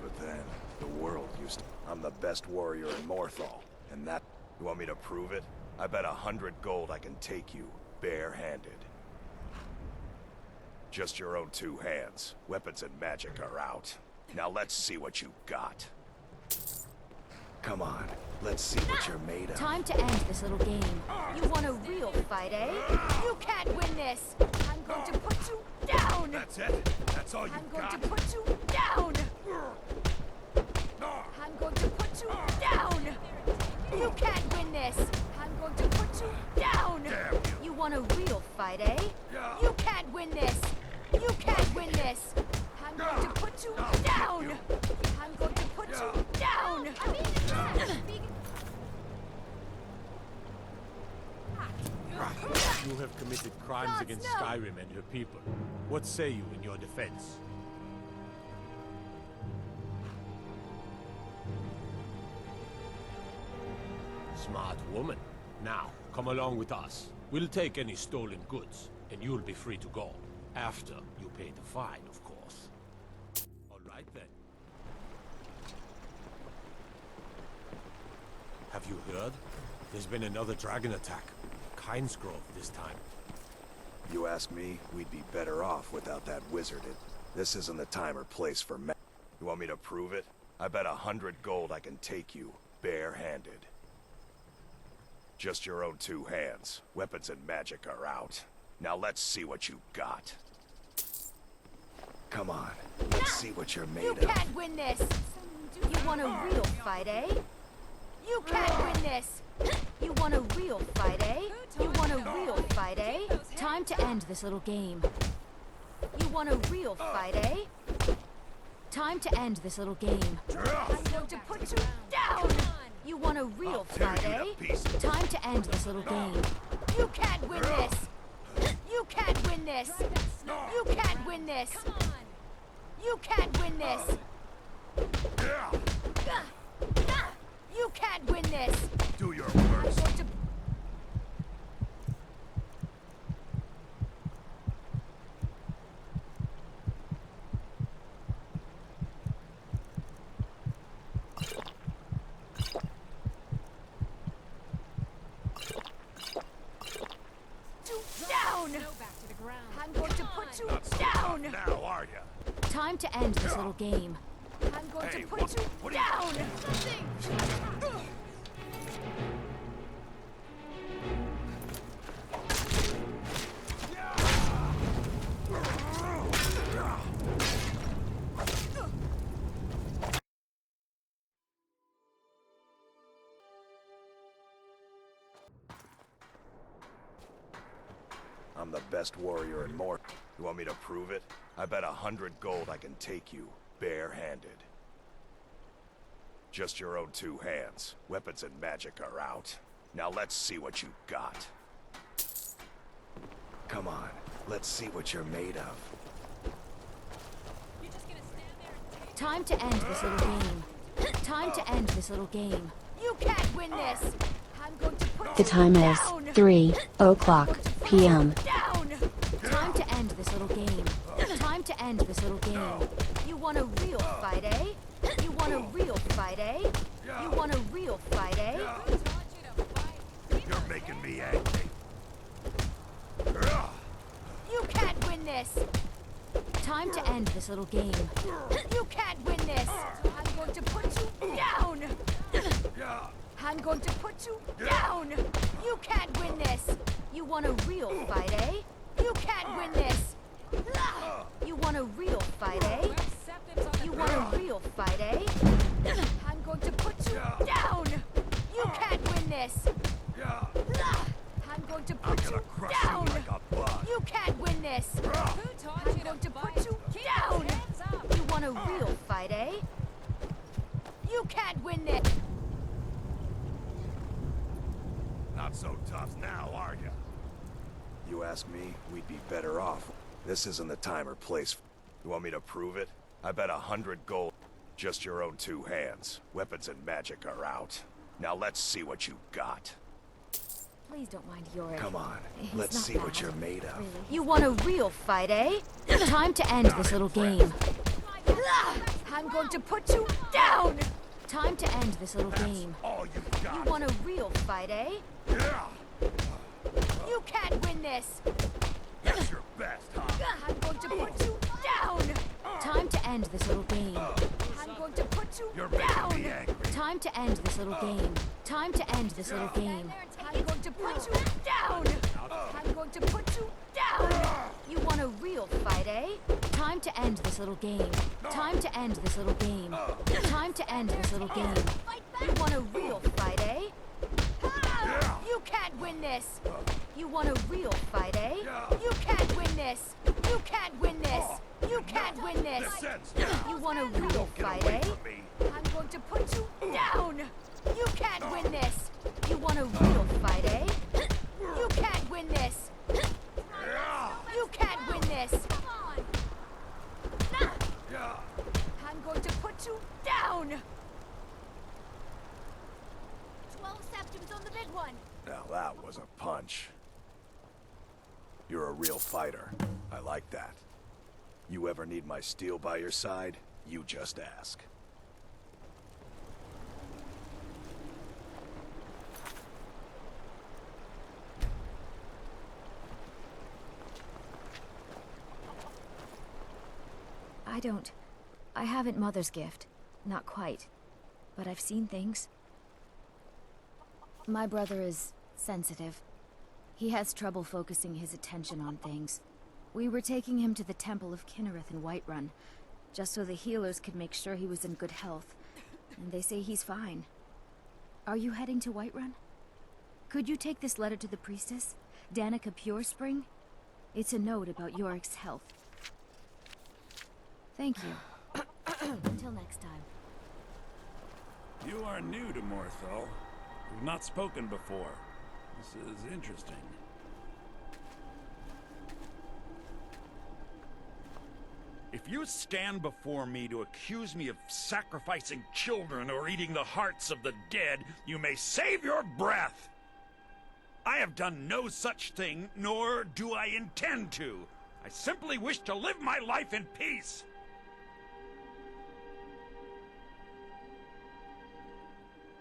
But then, the world used to... I'm the best warrior in Morthal, and that... You want me to prove it? I bet 100 gold I can take you, bare-handed. Just your own 2 hands. Weapons and magic are out. Now let's see what you got. Come on, let's see what you're made of. Time to end this little game. You want a real fight, eh? You can't win this! I'm going to put you down! That's it? That's all you got? I'm going to put you down! I'm going to put you down! You can't win this! I'm going to put you down! Damn you! You want a real fight, eh? You can't win this! You can't win this! I'm going to put you down! I'm going to put you down! You have committed crimes Gods, against no! Skyrim and her people. What say you in your defense? Smart woman. Now, come along with us. We'll take any stolen goods, and you'll be free to go. After you pay the fine, of course. All right, then. Have you heard? There's been another dragon attack. Grove this time. You ask me, we'd be better off without that wizard. This isn't the time or place for me. You want me to prove it? I bet 100 gold I can take you, bare-handed. Just your own 2 hands. Weapons and magic are out. Now let's see what you got. Come on, let's see what you're made of. You can't win this! You want a real fight, eh? You can't win this! You want a real fight, eh? You want a real fight, eh? Time to end this little game. You want a real fight, eh? Time to end this little game. I'm going to put you down! You want a real fight, eh? Time to end this little game. You can't win this! You can't win this! You can't win this! You can't win this! You can't win this! Do your worst. Down! I'm going to put you down! Now, are ya? Time to end this little game. I'm going to put you down! I'm the best warrior in Morthal. You want me to prove it? I bet 100 gold I can take you, bare-handed. Just your own 2 hands. Weapons and magic are out. Now let's see what you got. Come on, let's see what you're made of. Time to end this little game. Time to end this little game. You can't win this! I'm going to put The time you is down! 3:00 p.m. Down! Time to end this little game. Time to end this little game. You want a real fight, eh? You want a real fight, eh? You want a real fight, eh? You're making me angry. You can't win this! Time to end this little game. You can't win this! I'm going to put you down! I'm going to put you down! You can't win this! You want a real fight, eh? You can't win this! You want a real fight, eh? You want a real fight, eh? I'm going to put you down! You can't win this! I'm going to put you down! You can't win this! I'm going to put you down! You want a real fight, eh? You can't win this! Not so tough now, are ya? You ask me, we'd be better off. This isn't the time or place. You want me to prove it? I bet 100 gold. Just your own 2 hands. Weapons and magic are out. Now let's see what you got. Please don't mind Yorick. Come on, He's let's not see what bad, you're made of. You want a real fight, eh? Time to end this little game. I'm going to put you down! Time to end this little game. All you got. You want a real fight, eh? Yeah. You can't win this! That's your best, huh? I'm going to put you down! Time to end this little game. I'm going to put you You're down! making me angry. Time to end this little game. Time to end this little game. I'm going to put you down! I'm going to put you down! You want a real fight, eh? Time to end this little game. Time to end this little game. Time to end this little game. You want a real fight, eh? You can't win this! You want a real fight, eh? You can't win this! You can't win this! You can't win this! You want a real fight, eh? I'm going to put you down! You can't win this! You want a real fight, eh? You can't win this! You can't win this! Come on! I'm going to put you down! 12 septims on the big one! Now that was a punch. You're a real fighter. I like that. You ever need my steel by your side, you just ask. I haven't Mother's gift. Not quite. But I've seen things. My brother is sensitive. He has trouble focusing his attention on things. We were taking him to the Temple of Kinnereth in Whiterun, just so the healers could make sure he was in good health. And they say he's fine. Are you heading to Whiterun? Could you take this letter to the priestess, Danica Purespring? It's a note about Yorick's health. Thank you. Until next time. You are new to Morthal. We've not spoken before. This is interesting. If you stand before me to accuse me of sacrificing children or eating the hearts of the dead, you may save your breath! I have done no such thing, nor do I intend to. I simply wish to live my life in peace.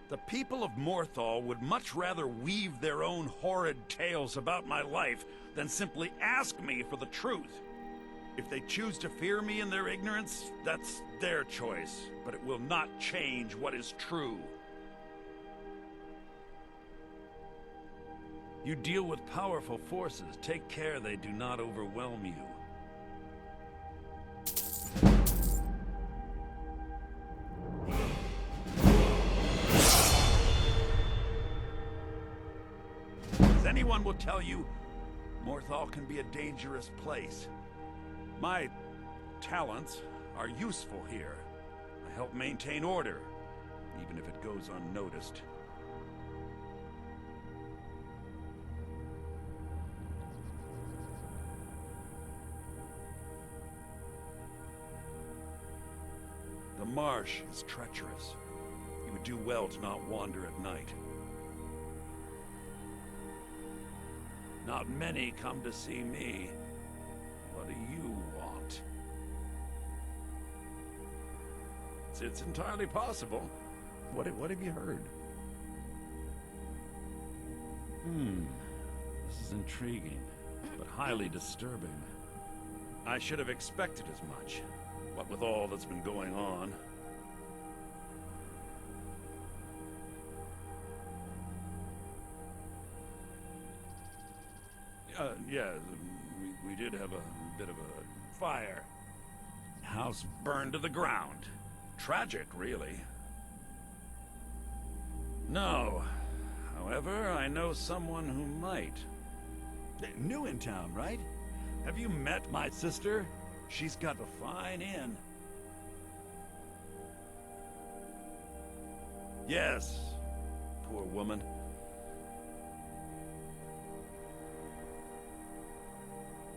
The people of Morthal would much rather weave their own horrid tales about my life than simply ask me for the truth. If they choose to fear me in their ignorance, that's their choice, but it will not change what is true. You deal with powerful forces. Take care they do not overwhelm you. As anyone will tell you, Morthal can be a dangerous place. My talents are useful here. I help maintain order, even if it goes unnoticed. The marsh is treacherous. You would do well to not wander at night. Not many come to see me. What do you want? It's entirely possible. What have you heard? This is intriguing, but highly disturbing. I should have expected as much. What with all that's been going on. Yeah, we did have a bit of a fire. House burned to the ground. Tragic, really. No. However, I know someone who might. New in town, right? Have you met my sister? She's got a fine inn. Yes. Poor woman.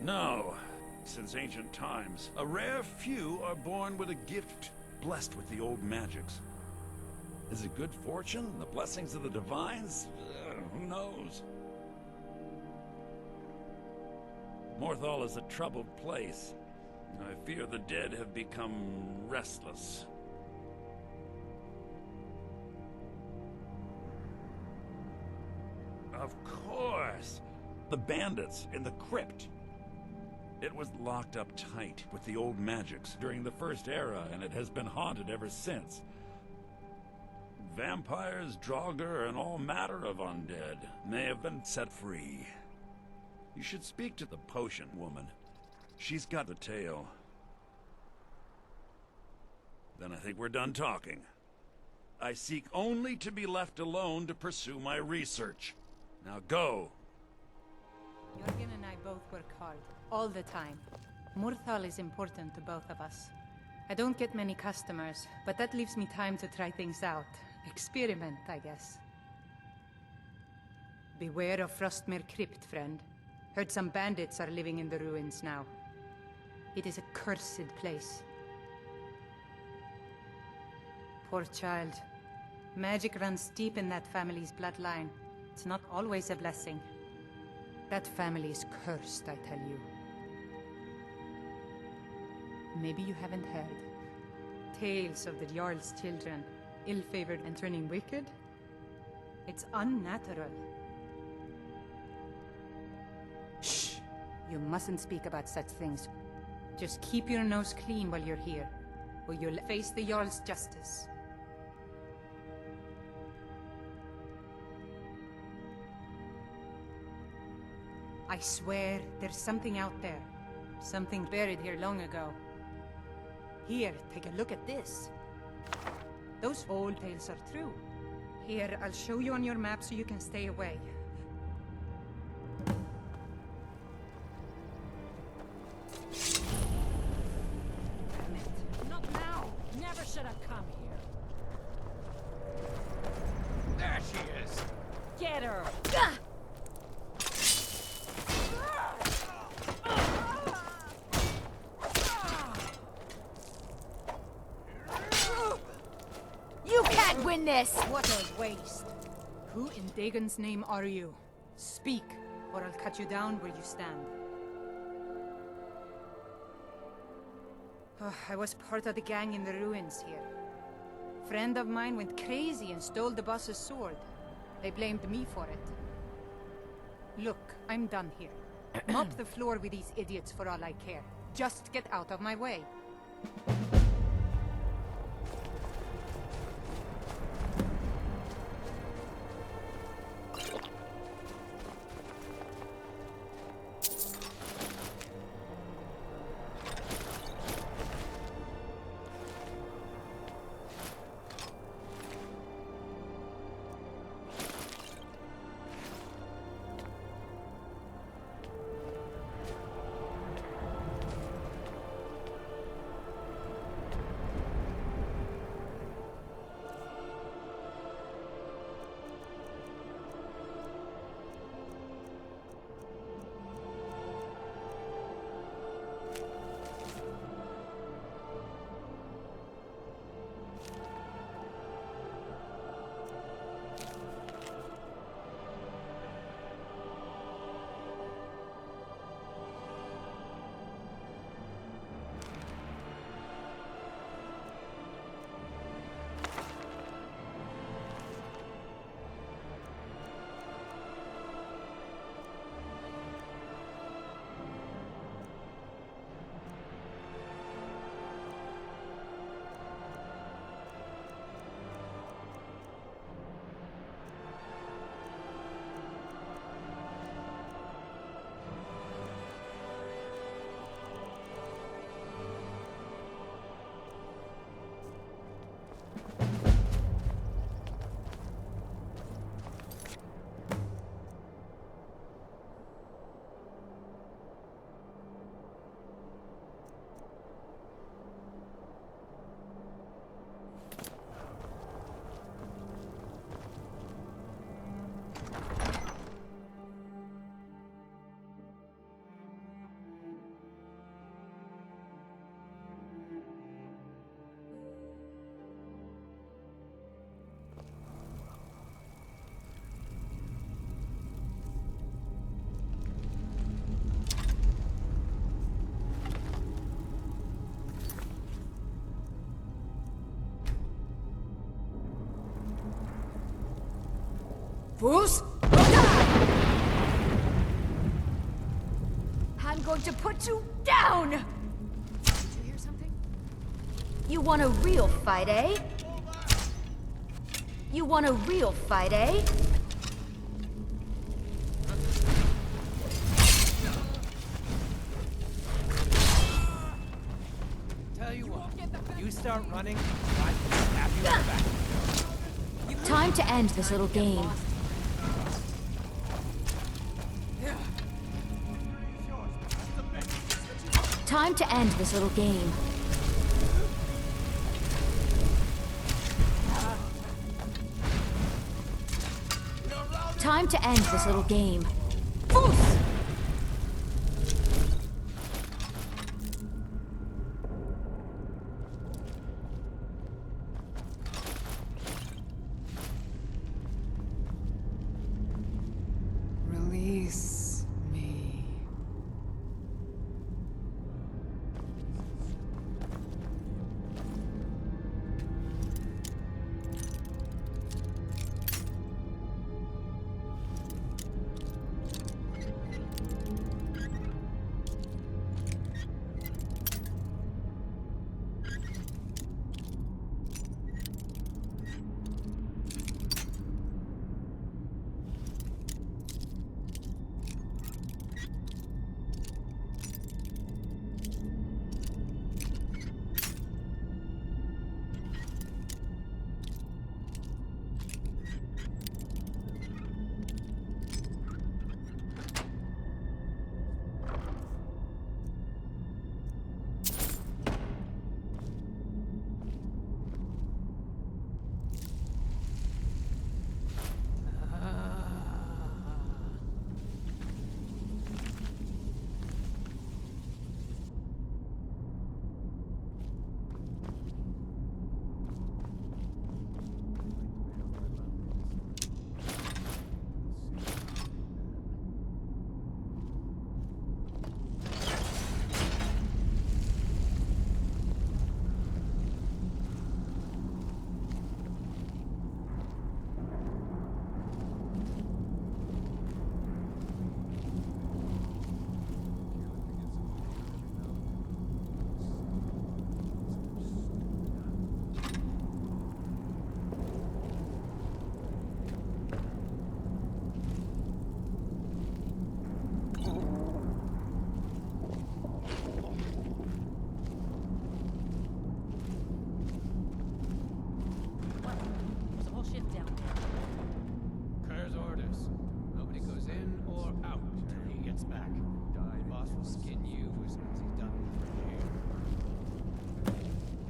No. Since ancient times, a rare few are born with a gift, blessed with the old magics. Is it good fortune? The blessings of the divines? Who knows? Morthal is a troubled place. I fear the dead have become restless. Of course. The bandits in the crypt. It was locked up tight with the old magics during the First Era, and it has been haunted ever since. Vampires, Draugr, and all manner of undead may have been set free. You should speak to the potion woman. She's got the tale. Then I think we're done talking. I seek only to be left alone to pursue my research. Now go. Jorgen and I both work hard, all the time. Morthal is important to both of us. I don't get many customers, but that leaves me time to try things out. Experiment, I guess. Beware of Frostmere Crypt, friend. Heard some bandits are living in the ruins now. It is a cursed place. Poor child. Magic runs deep in that family's bloodline. It's not always a blessing. That family is cursed, I tell you. Maybe you haven't heard. Tales of the Jarl's children, ill-favored and turning wicked? It's unnatural. Shh! You mustn't speak about such things. Just keep your nose clean while you're here, or you'll face the Jarl's justice. I swear, there's something out there. Something buried here long ago. Here, take a look at this. Those old tales are true. Here, I'll show you on your map so you can stay away. Damn it. Not now! Never should have come here. There she is! Get her! You can't win this! What a waste! Who in Dagon's name are you? Speak, or I'll cut you down where you stand. Oh, I was part of the gang in the ruins here. Friend of mine went crazy and stole the boss's sword. They blamed me for it. Look, I'm done here. Mop the floor with these idiots for all I care. Just get out of my way. Fools! Die! I'm going to put you down! Did you hear something? You want a real fight, eh? You want a real fight, eh? Tell you what, you start running, I can stab you in the back. Time to end this little game. Time to end this little game. Time to end this little game. Foos! Release me. There's a whole ship down there. Kerr's orders. Nobody goes in or out until he gets back. The boss will skin you as soon as he's done for you.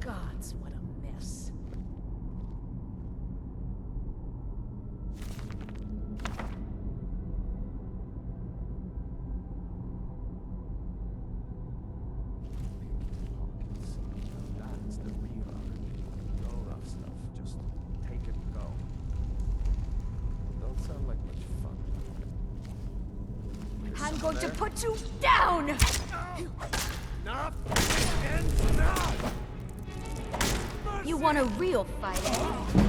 Gods, what a mess. That's the real no rough stuff. Just take it and go. Don't sound like much fun. I'm going to put you down! Enough! Enough! You want a real fight, eh?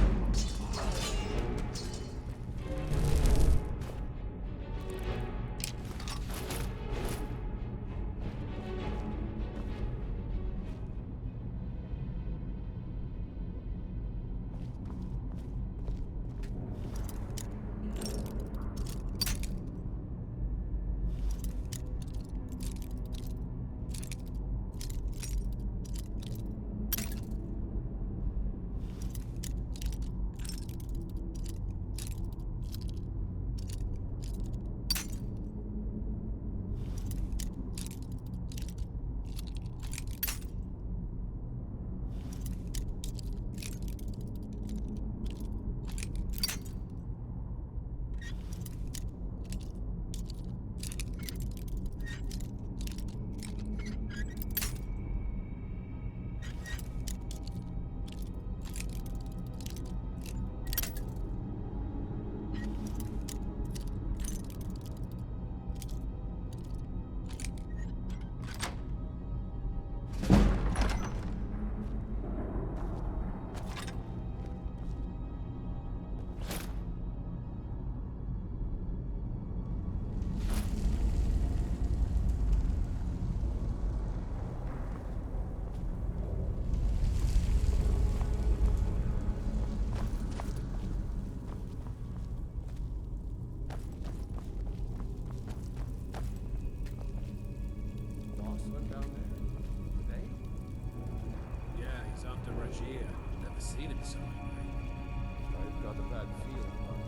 I've got a bad feeling about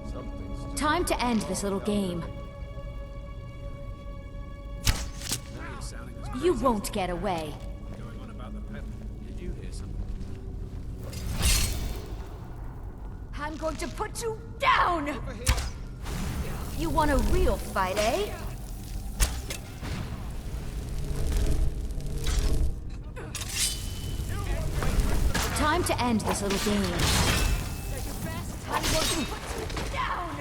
this. Something's just Time to end this little game. You won't get away. Going on about the pet. Did you hear something? I'm going to put you down! You want a real fight, eh? Time to end this little game. I'm going to put you down!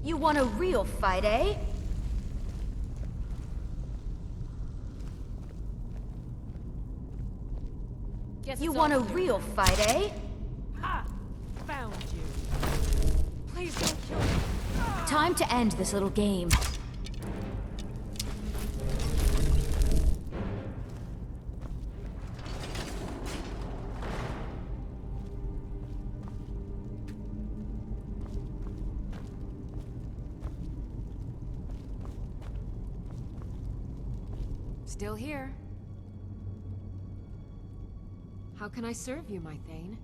You want a real fight, eh? Guess You it's want a all clear. real fight, eh? Ha! Found you. Please don't kill me. Time to end this little game. Still here. How can I serve you, my Thane?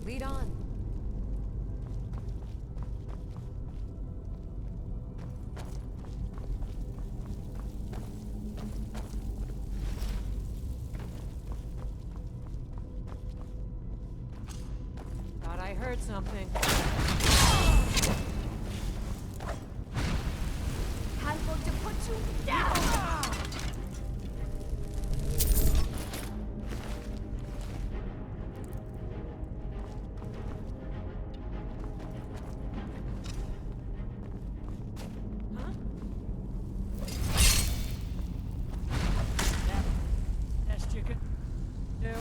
Lead on. Thought I heard something. I'm going to put you down! That's chicken. No.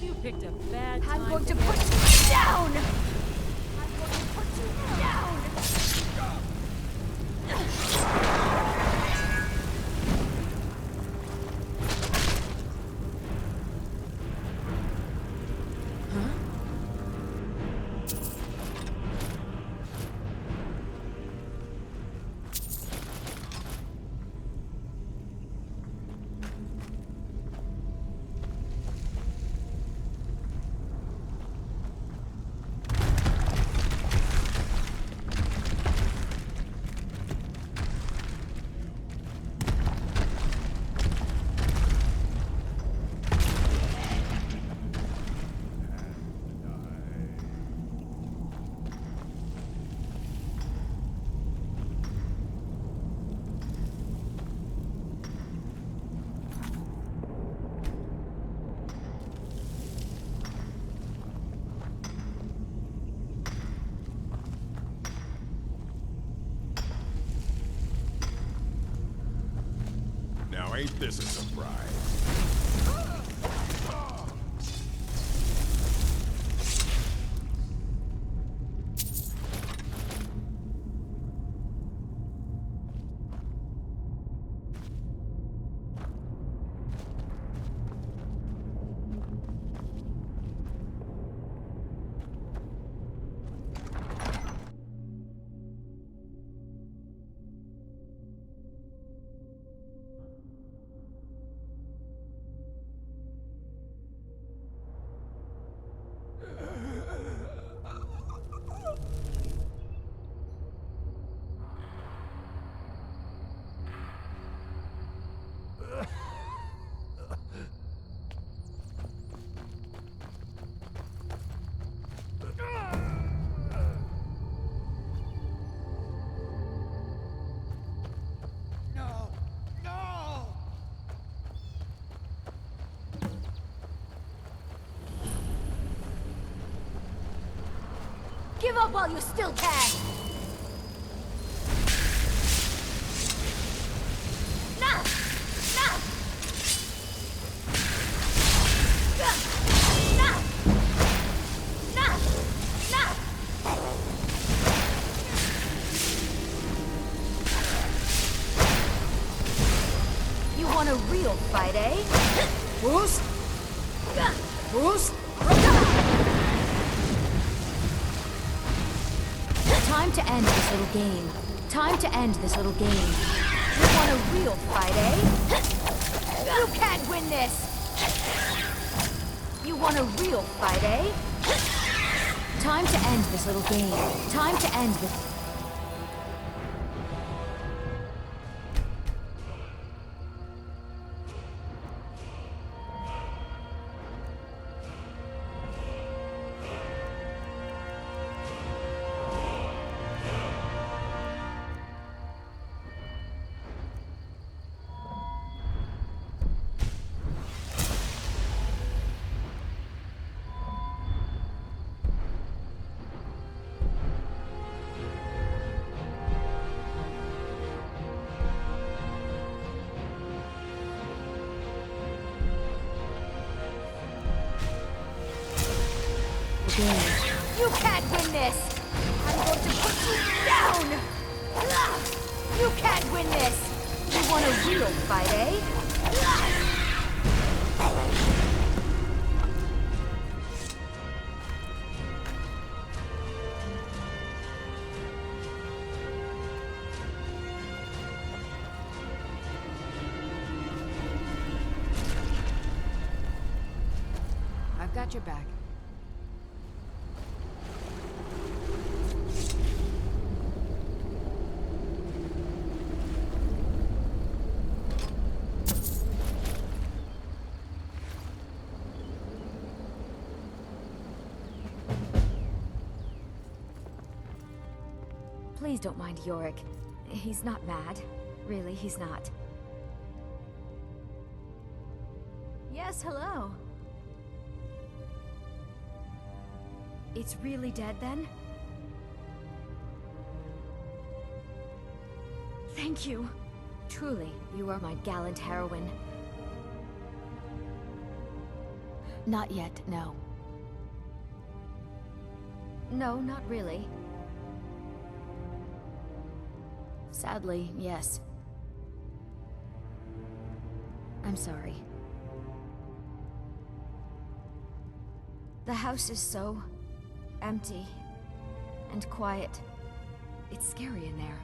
You picked a bad time. I'm going to end put you down! I'm going to put you down! Now ain't this a surprise? Give up while you still can! Nah! Nah! Nah! Nah! Nah! You want a real fight, eh? Boost! Boost! Time to end this little game. Time to end this little game. You want a real fight, eh? You can't win this! You want a real fight, eh? Time to end this little game. Time to end this... You can't win this! I'm going to put you down! You can't win this! You want a real fight, eh? I've got your back. Please don't mind Yorick. He's not mad. Really, he's not. Yes, hello. It's really dead, then? Thank you. Truly, you are my gallant heroine. Not yet, no. No, not really. Sadly, yes. I'm sorry. The house is so empty and quiet. It's scary in there.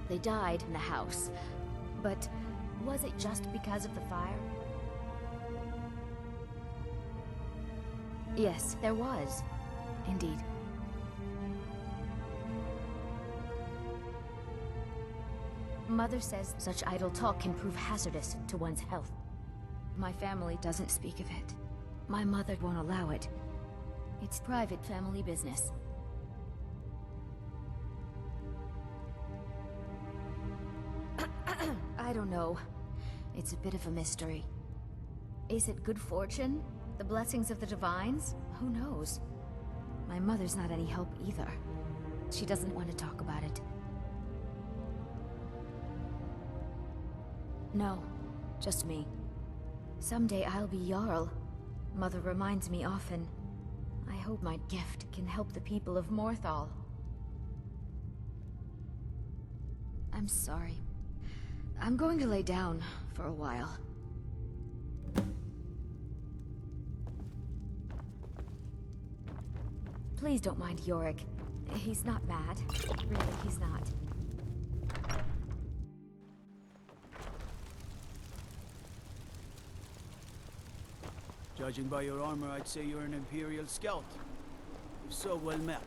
They died in the house, but was it just because of the fire? Yes, there was. Indeed. Mother says such idle talk can prove hazardous to one's health. My family doesn't speak of it. My mother won't allow it. It's private family business. I don't know. It's a bit of a mystery. Is it good fortune? The blessings of the Divines? Who knows? My mother's not any help either. She doesn't want to talk about it. No. Just me. Someday I'll be Jarl. Mother reminds me often. I hope my gift can help the people of Morthal. I'm sorry. I'm going to lay down for a while. Please don't mind Yorick. He's not mad. Really, he's not. Judging by your armor, I'd say you're an Imperial scout. If so, well met.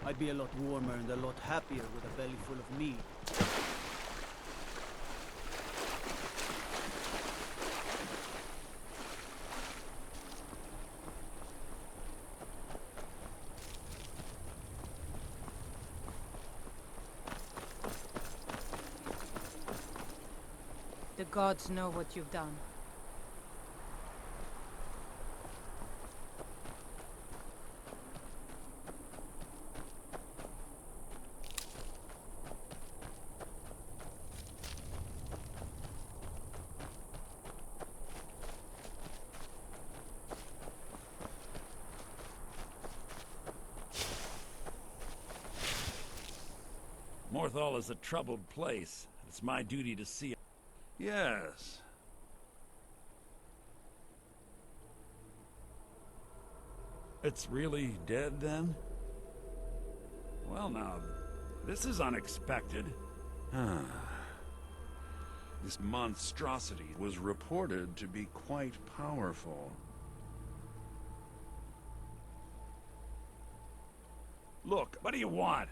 I'd be a lot warmer and a lot happier with a belly full of meat. The gods know what you've done. Morthal is a troubled place. It's my duty to see it. Yes. It's really dead, then? Well, now, this is unexpected. This monstrosity was reported to be quite powerful. Look, what do you want?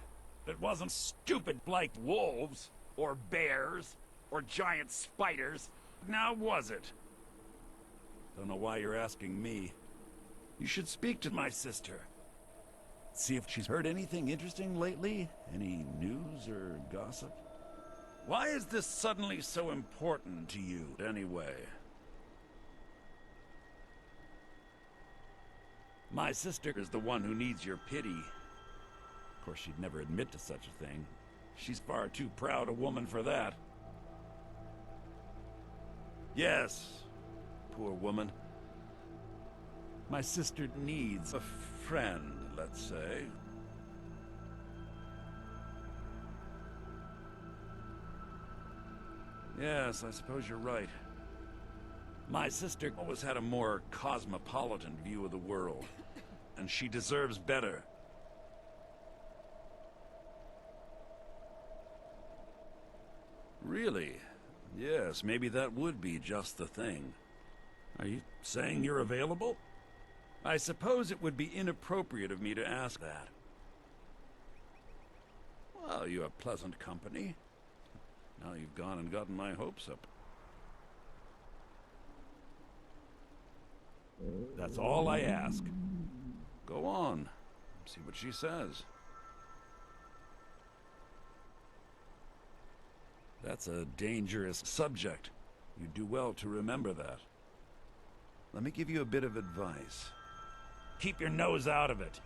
It wasn't stupid like wolves, or bears, or giant spiders. Now was it? Don't know why you're asking me. You should speak to my sister. See if she's heard anything interesting lately? Any news or gossip? Why is this suddenly so important to you, anyway? My sister is the one who needs your pity. Of course, she'd never admit to such a thing. She's far too proud a woman for that. Yes, poor woman. My sister needs a friend, let's say. Yes, I suppose you're right. My sister always had a more cosmopolitan view of the world, and she deserves better. Really? Yes, maybe that would be just the thing. Are you saying you're available? I suppose it would be inappropriate of me to ask that. Well, you have pleasant company. Now you've gone and gotten my hopes up. That's all I ask. Go on. See what she says. That's a dangerous subject. You do well to remember that. Let me give you a bit of advice. Keep your nose out of it.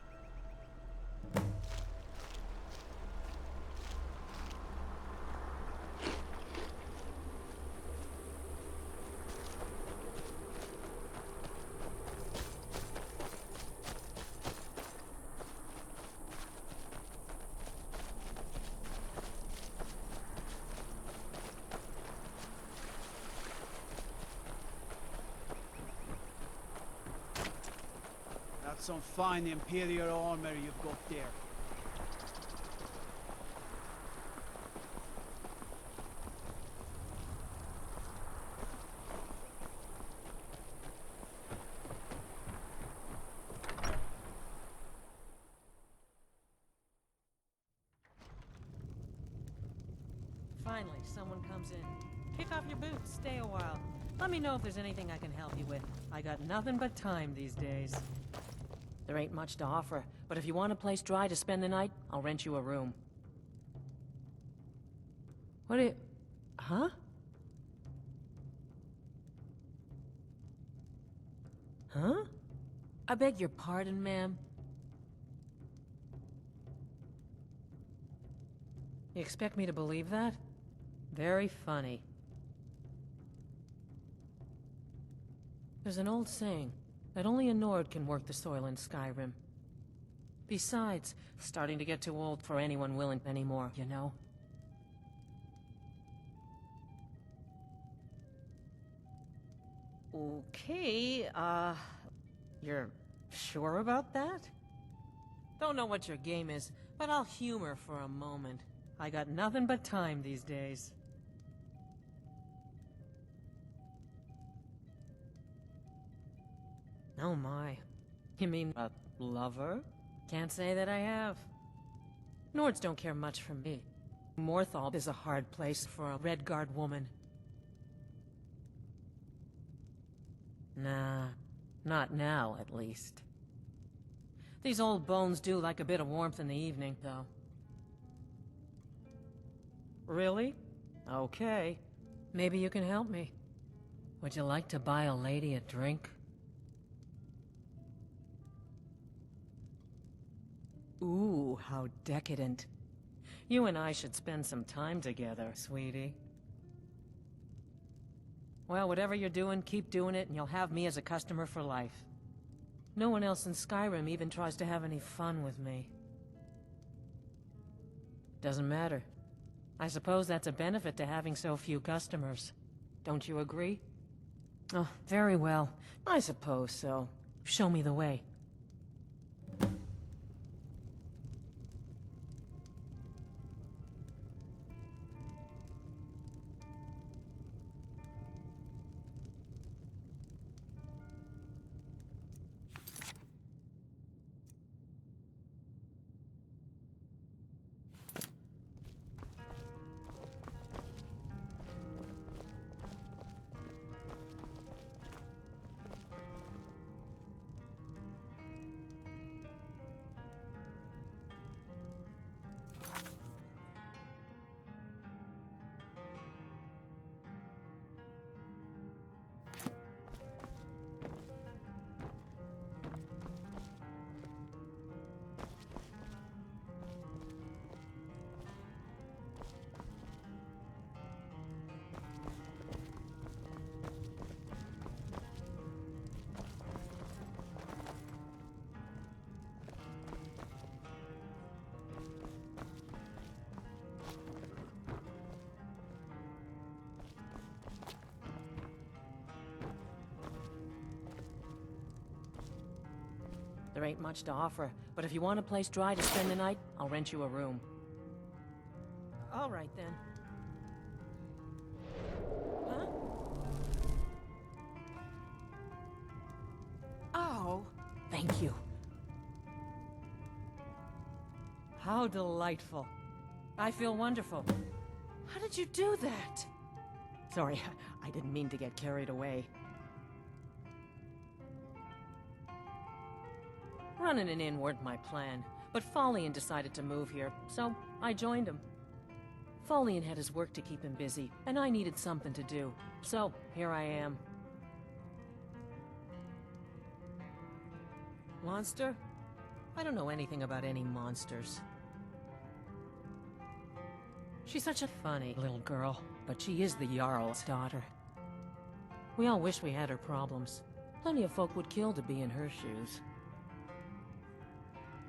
That's some fine Imperial armor you've got there. Finally, someone comes in. Kick off your boots, stay a while. Let me know if there's anything I can help you with. I got nothing but time these days. There ain't much to offer, but if you want a place dry to spend the night, I'll rent you a room. What do you... Huh? Huh? I beg your pardon, ma'am? You expect me to believe that? Very funny. There's an old saying that only a Nord can work the soil in Skyrim. Besides, starting to get too old for anyone willing anymore, you know? Okay, you're sure about that? Don't know what your game is, but I'll humor for a moment. I got nothing but time these days. Oh my. You mean a lover? Can't say that I have. Nords don't care much for me. Morthal is a hard place for a Redguard woman. Nah, not now, at least. These old bones do like a bit of warmth in the evening, though. Really? Okay. Maybe you can help me. Would you like to buy a lady a drink? Ooh, how decadent. You and I should spend some time together, sweetie. Well, whatever you're doing, keep doing it, and you'll have me as a customer for life. No one else in Skyrim even tries to have any fun with me. Doesn't matter. I suppose that's a benefit to having so few customers. Don't you agree? Oh, very well. I suppose so. Show me the way. There ain't much to offer, but if you want a place dry to spend the night, I'll rent you a room. All right, then. Huh? Oh, thank you. How delightful. I feel wonderful. How did you do that? Sorry, I didn't mean to get carried away. Running an inn weren't my plan, but Folian decided to move here, so I joined him. Folian had his work to keep him busy, and I needed something to do, so here I am. Monster? I don't know anything about any monsters. She's such a funny little girl, but she is the Jarl's daughter. We all wish we had her problems. Plenty of folk would kill to be in her shoes.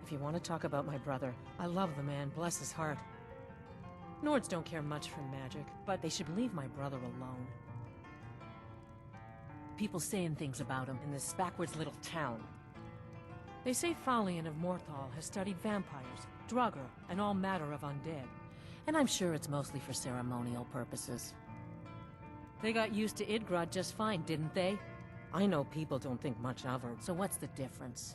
If you want to talk about my brother, I love the man, bless his heart. Nords don't care much for magic, but they should leave my brother alone. People saying things about him in this backwards little town. They say Falion of Morthal has studied vampires, Draugr, and all matter of undead. And I'm sure it's mostly for ceremonial purposes. They got used to Idgrod just fine, didn't they? I know people don't think much of her, so what's the difference?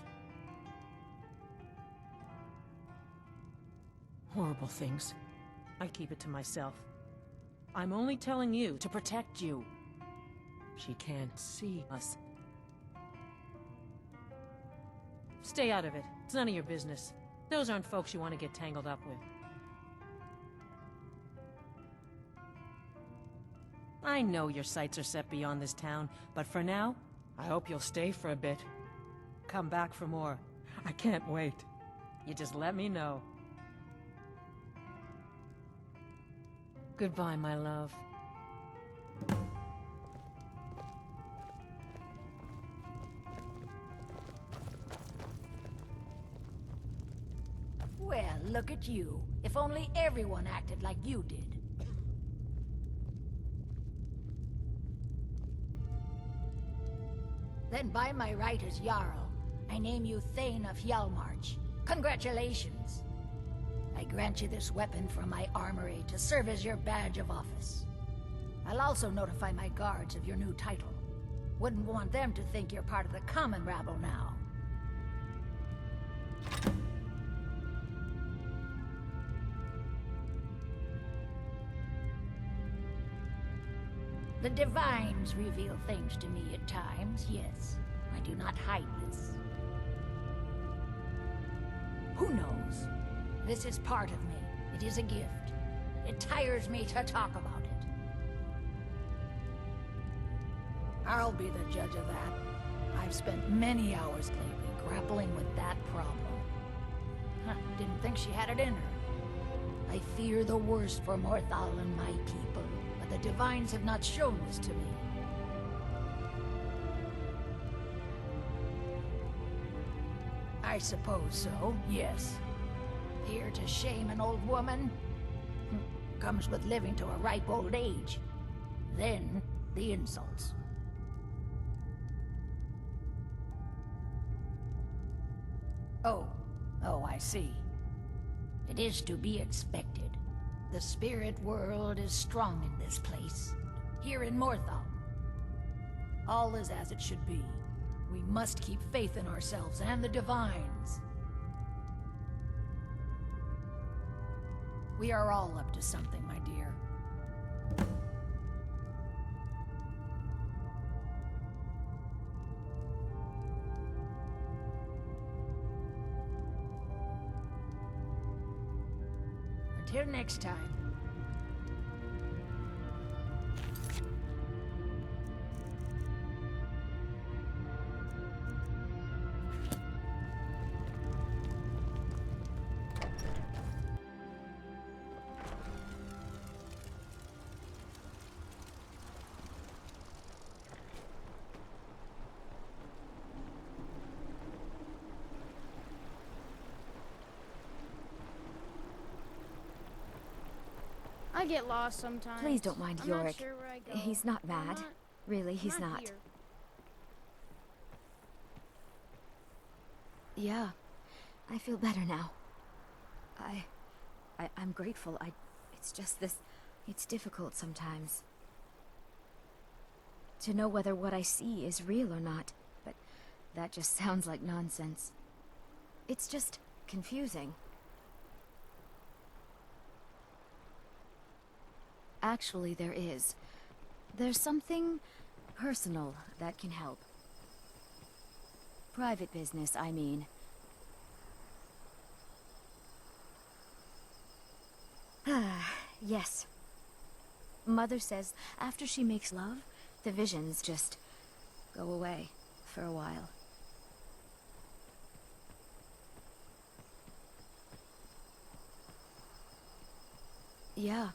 Horrible things. I keep it to myself. I'm only telling you to protect you. She can't see us. Stay out of it. It's none of your business. Those aren't folks you want to get tangled up with. I know your sights are set beyond this town, but for now, I hope you'll stay for a bit. Come back for more. I can't wait. You just let me know. Goodbye, my love. Well, look at you. If only everyone acted like you did. Then by my right as Jarl, I name you Thane of Hjalmarch. Congratulations! I grant you this weapon from my armory to serve as your badge of office. I'll also notify my guards of your new title. Wouldn't want them to think you're part of the common rabble now. The Divines reveal things to me at times, yes. I do not hide this. Who knows? This is part of me. It is a gift. It tires me to talk about it. I'll be the judge of that. I've spent many hours lately grappling with that problem. Didn't think she had it in her. I fear the worst for Morthal and my people. The Divines have not shown this to me. I suppose so, yes. Here to shame an old woman? Comes with living to a ripe old age. Then, the insults. Oh, I see. It is to be expected. The spirit world is strong in this place, here in Morthal. All is as it should be. We must keep faith in ourselves and the Divines. We are all up to something, my dear. Until next time. I get lost sometimes. Please don't mind I'm Yorick. Not sure where I go. He's not mad. Really, he's I'm not. Here. Yeah, I feel better now. I'm grateful. It's just this. It's difficult sometimes to know whether what I see is real or not, but that just sounds like nonsense. It's just confusing. Actually, there is. There's something personal that can help. Private business, I mean. Yes. Mother says after she makes love, the visions just go away for a while. Yeah.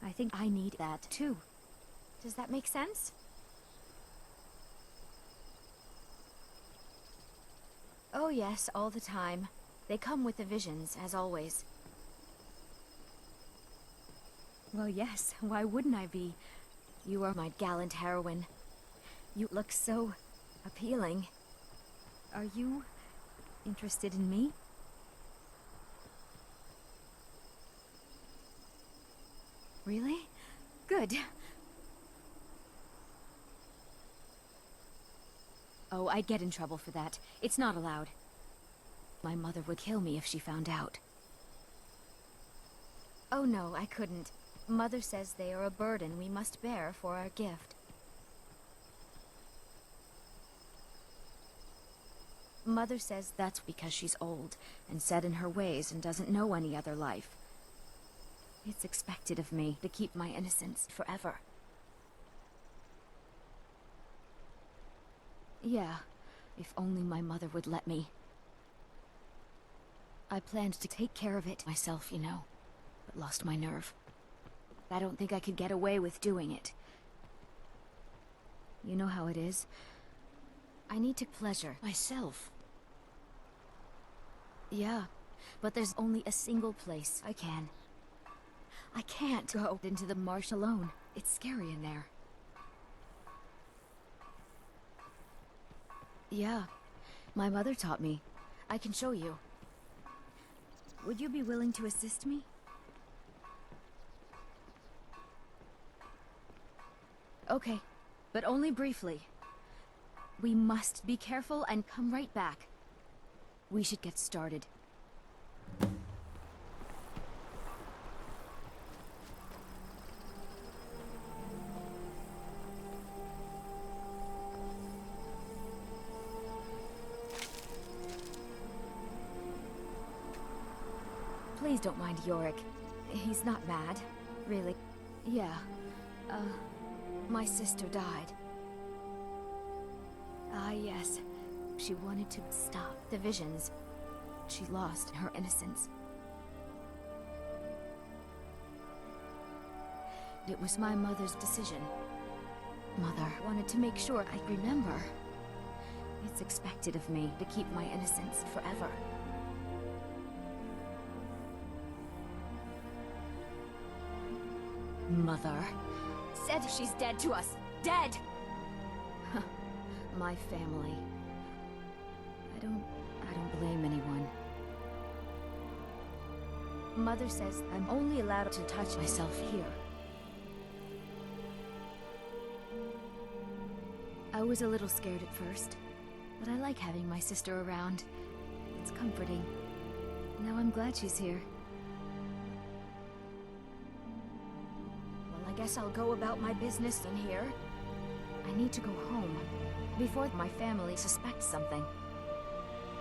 I think I need that, too. Does that make sense? Oh yes, all the time. They come with the visions, as always. Well, yes, why wouldn't I be? You are my gallant heroine. You look so appealing. Are you Interested in me? Really? Good. Oh, I'd get in trouble for that. It's not allowed. My mother would kill me if she found out. Oh no, I couldn't. Mother says they are a burden we must bear for our gift. Mother says that's because she's old and set in her ways and doesn't know any other life. It's expected of me to keep my innocence forever. Yeah, if only my mother would let me. I planned to take care of it myself, you know, but lost my nerve. I don't think I could get away with doing it. You know how it is. I need to pleasure myself. Yeah, but there's only a single place I can. I can't go into the marsh alone. It's scary in there. Yeah, my mother taught me. I can show you. Would you be willing to assist me? Okay, but only briefly. We must be careful and come right back. We should get started. Please don't mind Yorick. He's not mad, really. Yeah, my sister died. Ah, yes. She wanted to stop the visions. She lost her innocence. It was my mother's decision. Mother wanted to make sure I remember. It's expected of me to keep my innocence forever. Mother said she's dead to us. Dead! My family. I don't blame anyone. Mother says I'm only allowed to touch myself here. I was a little scared at first, but I like having my sister around. It's comforting. Now I'm glad she's here. Well, I guess I'll go about my business in here. I need to go home before my family suspects something.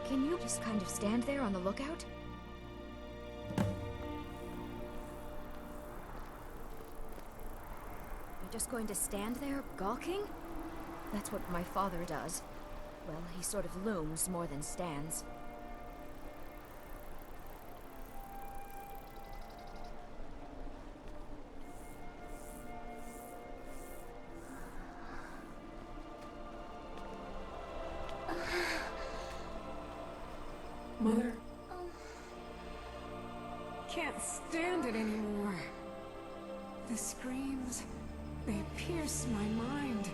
Can you just kind of stand there on the lookout? You're just going to stand there, gawking? That's what my father does. Well, he sort of looms more than stands. Mother? Can't stand it anymore. The screams, they pierce my mind.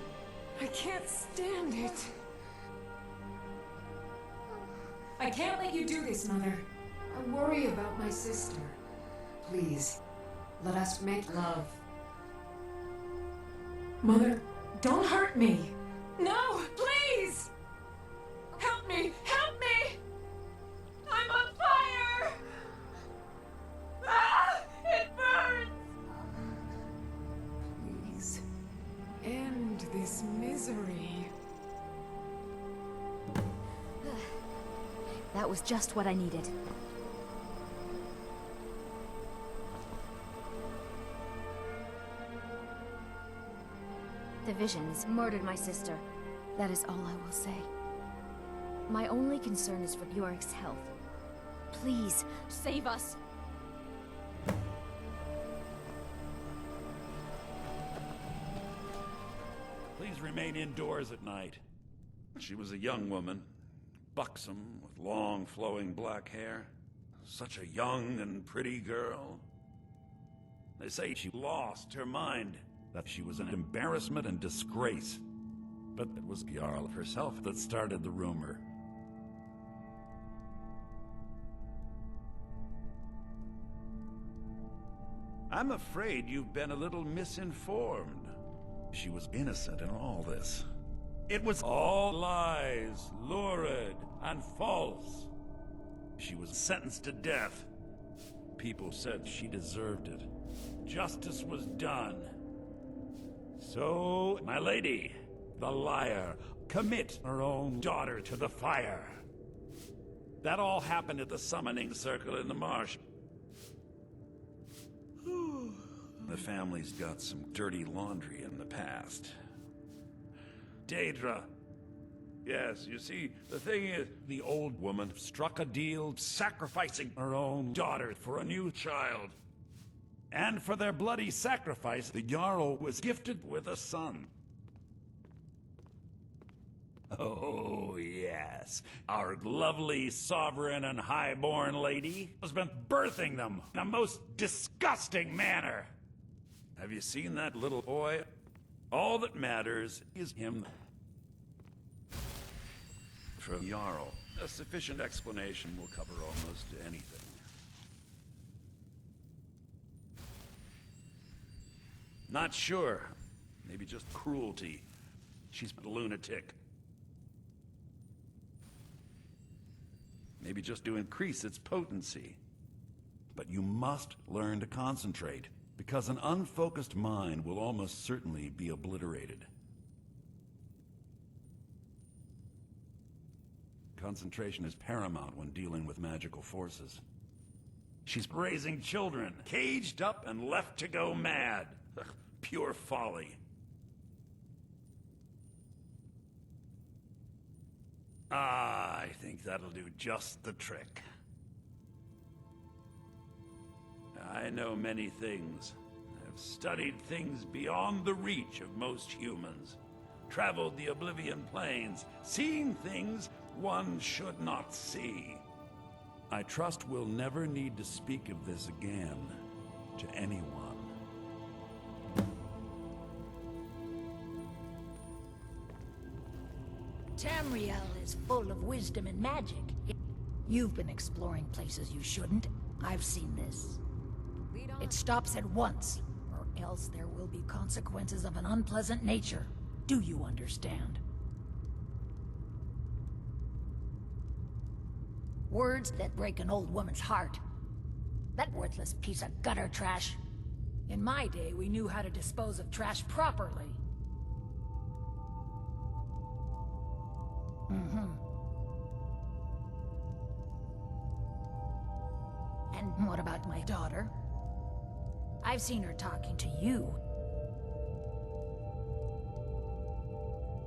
I can't stand it. I can't let you do this, Mother. I worry about my sister. Please, let us make love. Mother, don't hurt me. No, please! Help me! Help me! I'm on fire! Ah! It burns! Please, end this misery. That was just what I needed. The visions murdered my sister. That is all I will say. My only concern is for Yorick's health. Please, save us! Please remain indoors at night. She was a young woman, buxom, with long, flowing black hair. Such a young and pretty girl. They say she lost her mind, that she was an embarrassment and disgrace. But it was Jarl herself that started the rumor. I'm afraid you've been a little misinformed. She was innocent in all this. It was all lies, lurid, and false. She was sentenced to death. People said she deserved it. Justice was done. So, my lady, the liar, commit her own daughter to the fire. That all happened at the summoning circle in the marsh. The family's got some dirty laundry in the past. Daedra. Yes, you see, the thing is, the old woman struck a deal sacrificing her own daughter for a new child. And for their bloody sacrifice, the Jarl was gifted with a son. Oh, yes. Our lovely sovereign and highborn lady has been birthing them in a most disgusting manner. Have you seen that little boy? All that matters is him. From Jarl, a sufficient explanation will cover almost anything. Not sure. Maybe just cruelty. She's a lunatic. Maybe just to increase its potency. But you must learn to concentrate, because an unfocused mind will almost certainly be obliterated. Concentration is paramount when dealing with magical forces. She's raising children, caged up and left to go mad. Ugh, pure folly. Ah, I think that'll do just the trick. I know many things. I've studied things beyond the reach of most humans. Traveled the Oblivion Plains, seen things one should not see. I trust we'll never need to speak of this again to anyone. Tamriel is full of wisdom and magic. You've been exploring places you shouldn't. I've seen this. It stops at once, or else there will be consequences of an unpleasant nature. Do you understand? Words that break an old woman's heart. That worthless piece of gutter trash. In my day, we knew how to dispose of trash properly. And what about my daughter? I've seen her talking to you.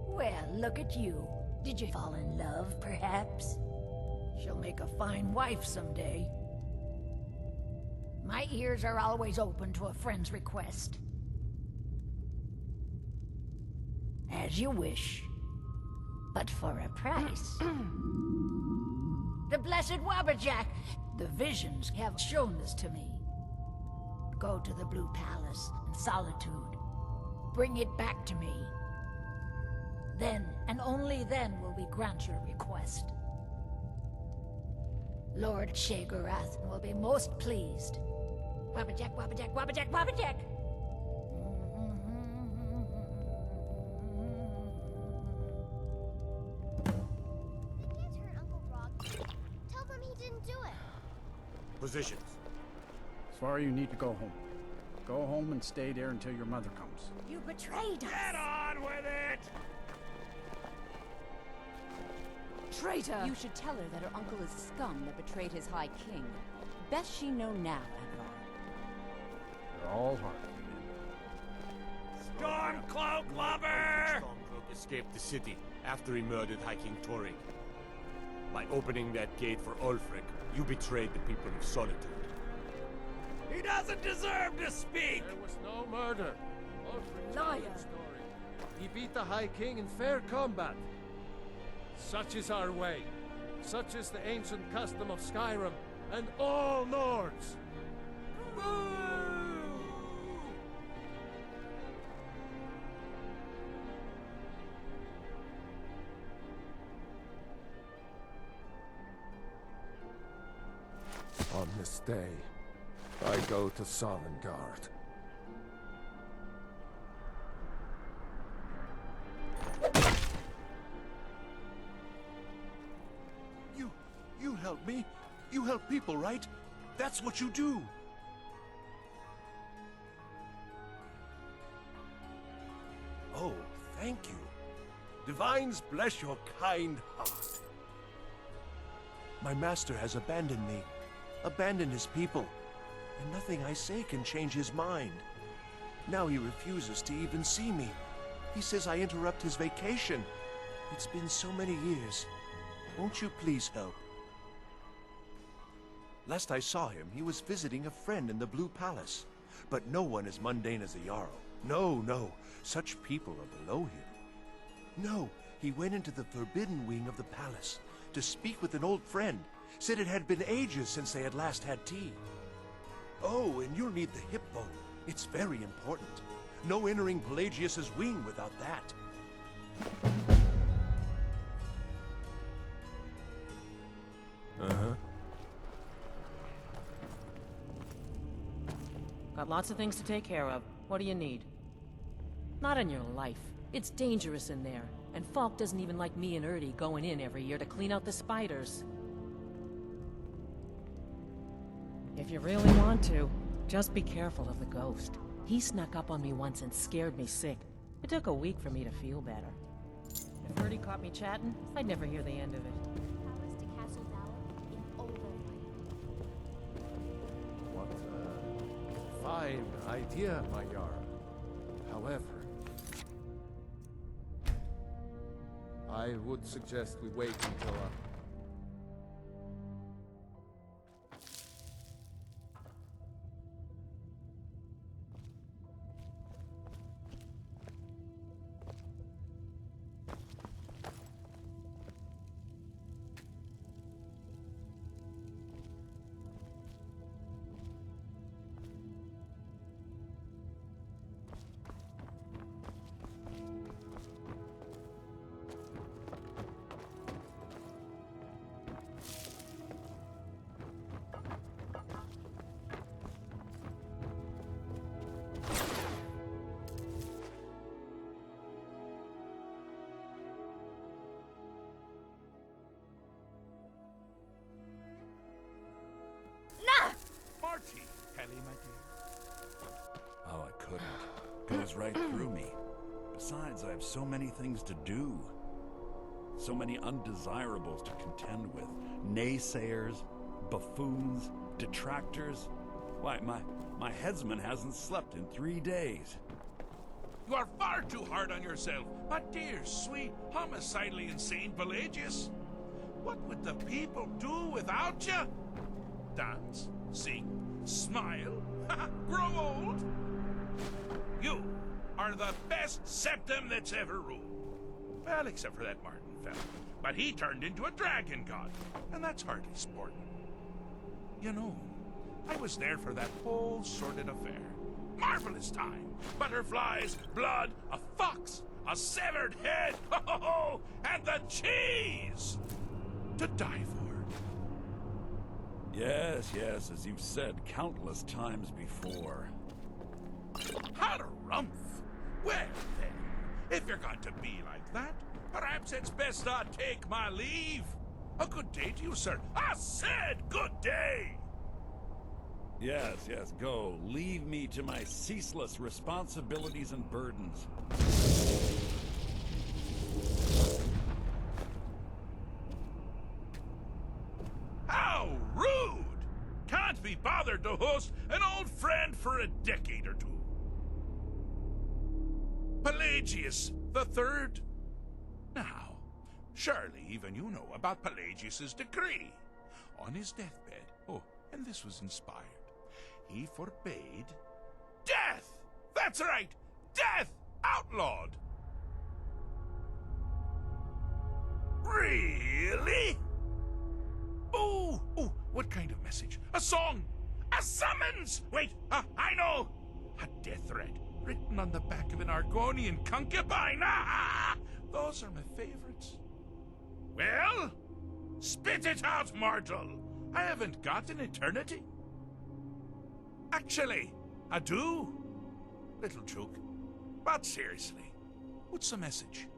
Well, look at you. Did you fall in love, perhaps? She'll make a fine wife someday. My ears are always open to a friend's request. As you wish. But for a price. The blessed Wabberjack! The visions have shown this to me. Go to the Blue Palace in solitude. Bring it back to me. Then, and only then, will we grant your request. Lord Shagarath will be most pleased. Wabberjack, Wabberjack, Wabberjack, Wabberjack! Positions. Svar, you need to go home. Go home and stay there until your mother comes. You betrayed us! Get on with it! Traitor! You should tell her that her uncle is scum that betrayed his High King. Best she know now, Advar. They're all hard. Stormcloak lover! Stormcloak escaped the city after he murdered High King Torrig. By opening that gate for Ulfric, you betrayed the people of Solitude. He doesn't deserve to speak! There was no murder. Ulfric Liar. told the story. He beat the High King in fair combat. Such is our way. Such is the ancient custom of Skyrim and all Nords. On this day, I go to Solengard. You help me. You help people, right? That's what you do. Oh, thank you. Divines bless your kind heart. My master has abandoned me, abandoned his people, and nothing I say can change his mind. Now he refuses to even see me. He says I interrupt his vacation. It's been so many years. Won't you please help? Last I saw him, he was visiting a friend in the Blue Palace. But no one as mundane as the Jarl. No, no. Such people are below him. No, he went into the forbidden wing of the palace to speak with an old friend. Said it had been ages since they had last had tea. Oh, and you'll need the hip bone. It's very important. No entering Pelagius's wing without that. Uh-huh. Got lots of things to take care of. What do you need? Not in your life. It's dangerous in there. And Falk doesn't even like me and Erdy going in every year to clean out the spiders. If you really want to, just be careful of the ghost. He snuck up on me once and scared me sick. It took a week for me to feel better. If Erdy caught me chatting, I'd never hear the end of it. Palace to Castle Dower in Overland. What a fine idea, my Jarl. However, I would suggest we wait until Marty! Kelly, my dear. Oh, I couldn't. Goes right through me. Besides, I have so many things to do. So many undesirables to contend with. Naysayers, buffoons, detractors. Why, my headsman hasn't slept in 3 days. You are far too hard on yourself, my dear, sweet, homicidally insane Pelagius. What would the people do without you? Dance, sing, smile, grow old? You are the best septum that's ever ruled. Well, except for that Martin fella. But he turned into a dragon god, and that's hardly sporting. You know, I was there for that whole sordid affair. Marvelous time. Butterflies, blood, a fox, a severed head, oh, and the cheese to die for. Yes, yes, as you've said countless times before. Harumph! Well then, if you're going to be like that, perhaps it's best I take my leave. A good day to you, sir. I said good day! Yes, yes, go. Leave me to my ceaseless responsibilities and burdens. How rude! Can't be bothered to host an old friend for a decade or two. Pelagius the Third? Now, surely even you know about Pelagius's decree. On his deathbed, oh, and this was inspired, he forbade death! That's right! Death! Outlawed! Really? Oh, what kind of message? A song? A summons? Wait, I know! A death threat written on the back of an Argonian concubine. Those are my favorites. Well, spit it out, mortal. I haven't got an eternity. Actually, I do. Little joke. But seriously, what's the message?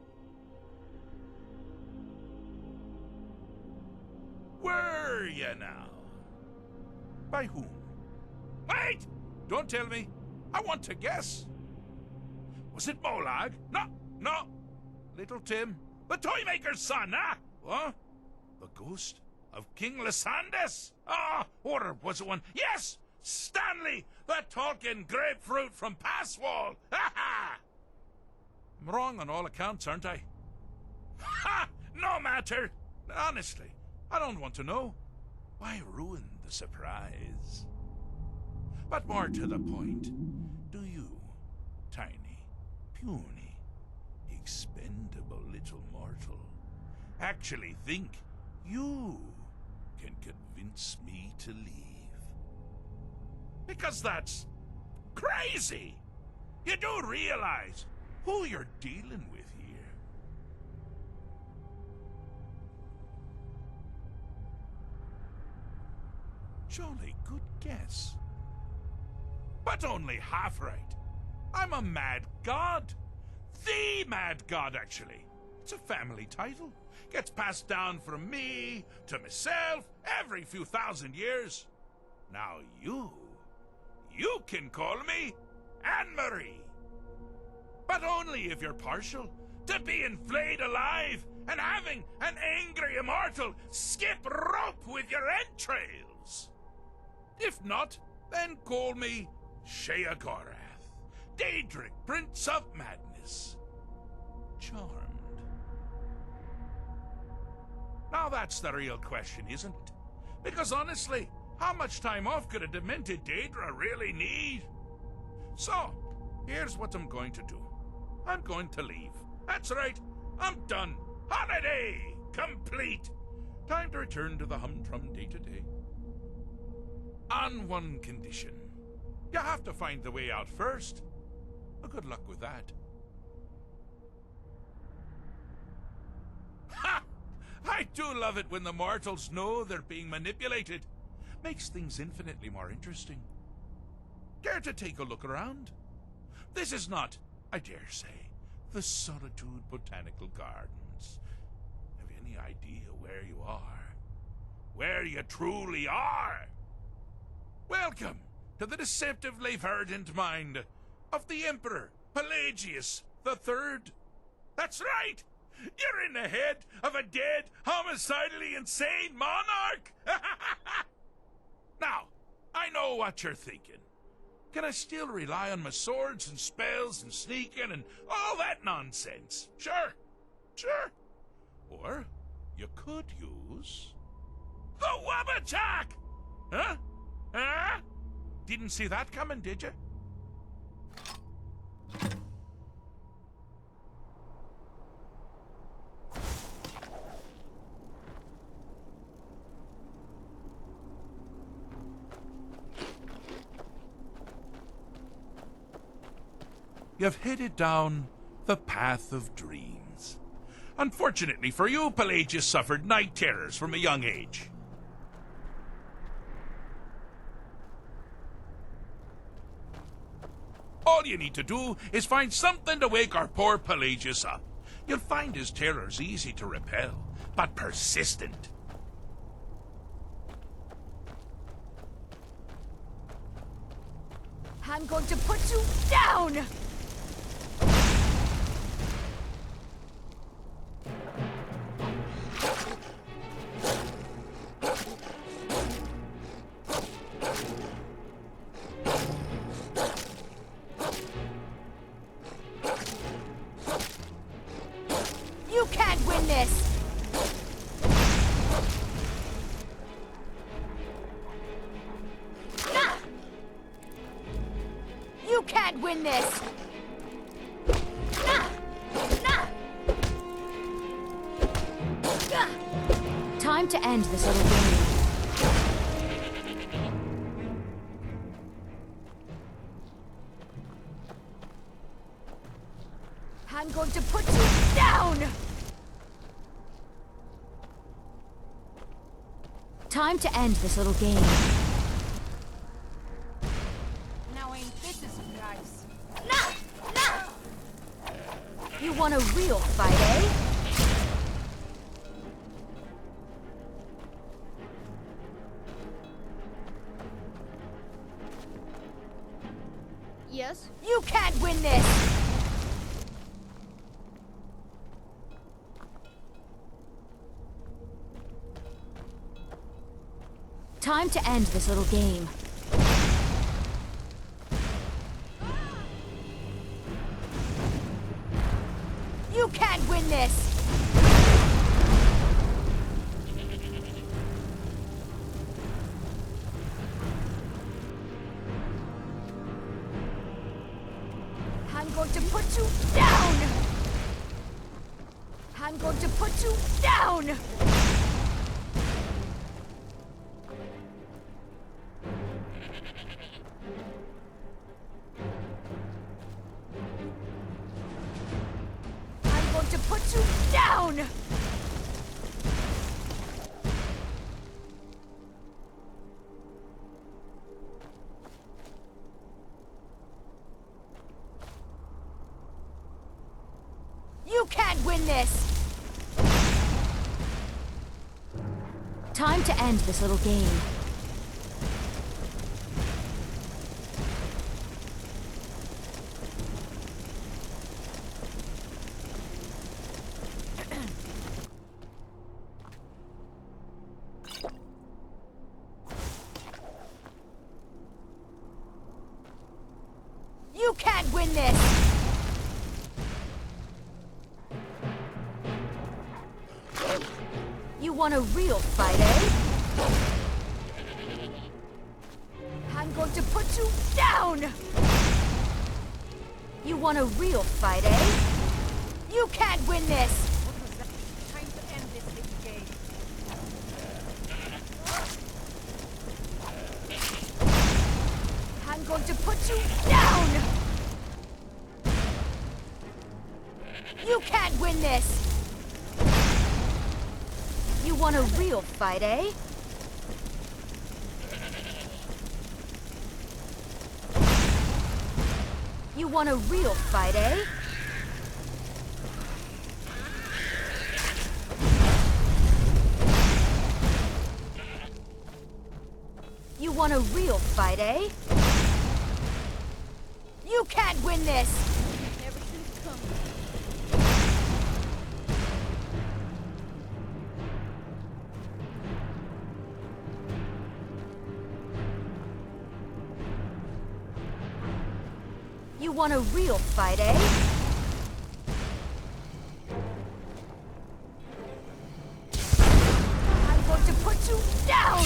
Were you now? By whom? Wait! Don't tell me. I want to guess. Was it Molag? No. Little Tim. The Toymaker's son, huh? What? The ghost of King Lysandes? Ah, or was it one? Yes! Stanley, the talking grapefruit from Passwall! Ha ha! I'm wrong on all accounts, aren't I? Ha! No matter! Honestly, I don't want to know. Why ruin the surprise? But more to the point, do you, tiny, puny, expendable little mortal, actually think you can convince me to leave? Because that's crazy! You do realize who you're dealing with here. Jolly good guess. But only half right. I'm a mad god. The mad god, actually. It's a family title. Gets passed down from me to myself every few thousand years. Now you can call me Anne-Marie. But only if you're partial to being flayed alive and having an angry immortal skip rope with your entrails. If not, then call me Sheagorath, Daedric, Prince of Madness. Charmed. Now that's the real question, isn't it? Because honestly, how much time off could a demented Daedra really need? So, here's what I'm going to do. I'm going to leave. That's right, I'm done. Holiday complete. Time to return to the humdrum day-to-day. On one condition. You have to find the way out first. Well, good luck with that. Ha! I do love it when the mortals know they're being manipulated. Makes things infinitely more interesting. Care to take a look around? This is not, I dare say, the Solitude Botanical Gardens. Have you any idea where you are? Where you truly are? Welcome to the deceptively verdant mind of the Emperor Pelagius III. That's right! You're in the head of a dead, homicidally insane monarch! Now, I know what you're thinking. Can I still rely on my swords and spells and sneaking and all that nonsense? Sure. Or you could use the Wabbajack! Huh? Didn't see that coming, did you? You've headed down the path of dreams. Unfortunately for you, Pelagius suffered night terrors from a young age. All you need to do is find something to wake our poor Pelagius up. You'll find his terrors easy to repel, but persistent. I'm going to put you down! You can't win this! You can't win this! Time to end this little game. I'm going to put you down! Time to end this little game. want a real fight, eh? Yes? You can't win this! Time to end this little game. You can't win this! I'm going to put you down! I'm going to put you down! I'm going to put you down! You can't win this! Time to end this little game. You can't win this! You want a real fight, eh? I'm going to put you down! You want a real fight, eh? You can't win this! Time to end this little game. I'm going to put you down! You can't win this! You want a real fight, eh? You want a real fight, eh? You want a real fight, eh? You can't win this! Never should have come. You want a real fight, eh? I'm going to put you down!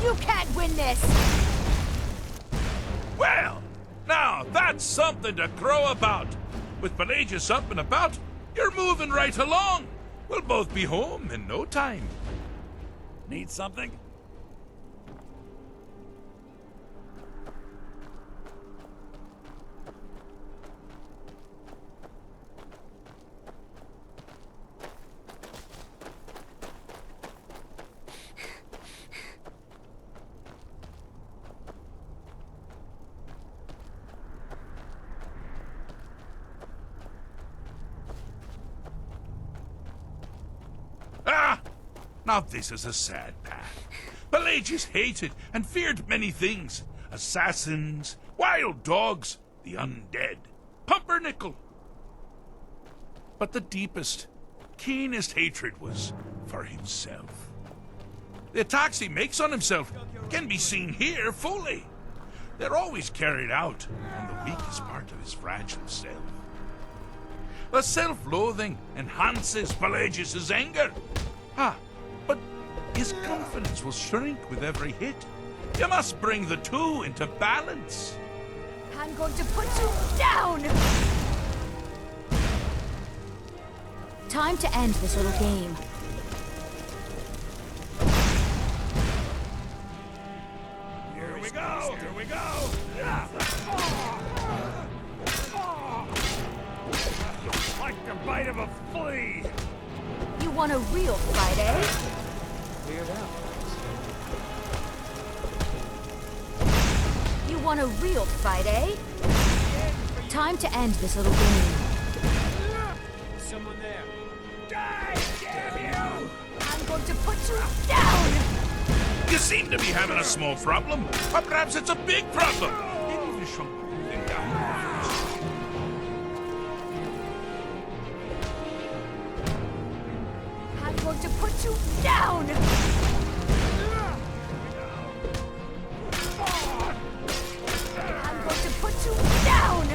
You can't win this! Well, now that's something to crow about. With Pelagius up and about, you're moving right along. We'll both be home in no time. Need something? Ah! Now this is a sad path. Pelagius hated and feared many things. Assassins, wild dogs, the undead, pumpernickel. But the deepest, keenest hatred was for himself. The attacks he makes on himself can be seen here fully. They're always carried out on the weakest part of his fragile self. The self-loathing enhances Pelagius's anger. But his confidence will shrink with every hit. You must bring the two into balance. I'm going to put you down! Time to end this little game. Here we go! Here we go! Like the bite of a flea! You want a real fight, eh? Cleared out. You want a real fight, eh? Time to end this little game. someone there. Die, damn you! I'm going to put you down! You seem to be having a small problem. Or perhaps it's a big problem. Maybe you should think down first. I'm going to put you down! I'm going to put you down!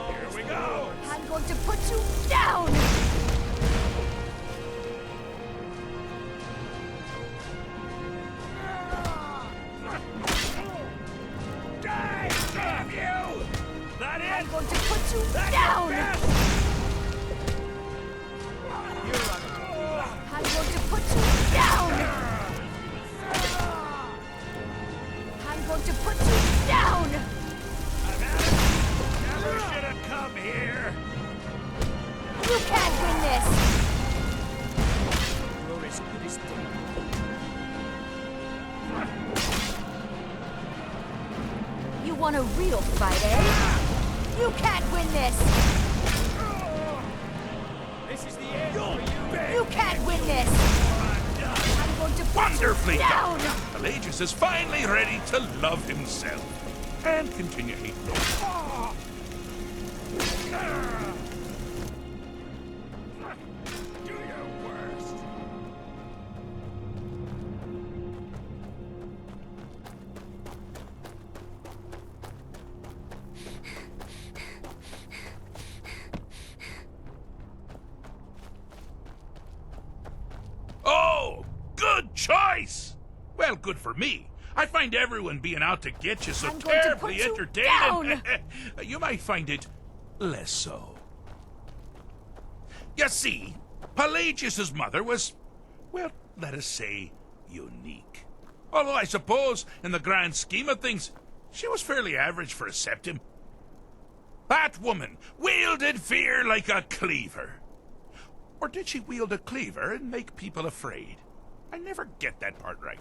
Here we go! I'm going to put you down! Die, damn you! That it? I'm going to put you That's down! your best! I'm going to put you down! I'm going to put you down! Never should have come here. You can't win this! You're as good as dead. You want a real fight, eh? You can't win this! This is the end for you. You can't win this! I'm going to put Wonderfully you down! done! Pelagius is finally ready to love himself and continue hating those. Do your worst. Oh, good choice! Well, good for me. I find everyone being out to get you so I'm going to terribly put you entertaining. down. You might find it less so. You see, Pelagius's mother was, well, let us say, unique. Although I suppose, in the grand scheme of things, she was fairly average for a septim. That woman wielded fear like a cleaver. Or did she wield a cleaver and make people afraid? I never get that part right.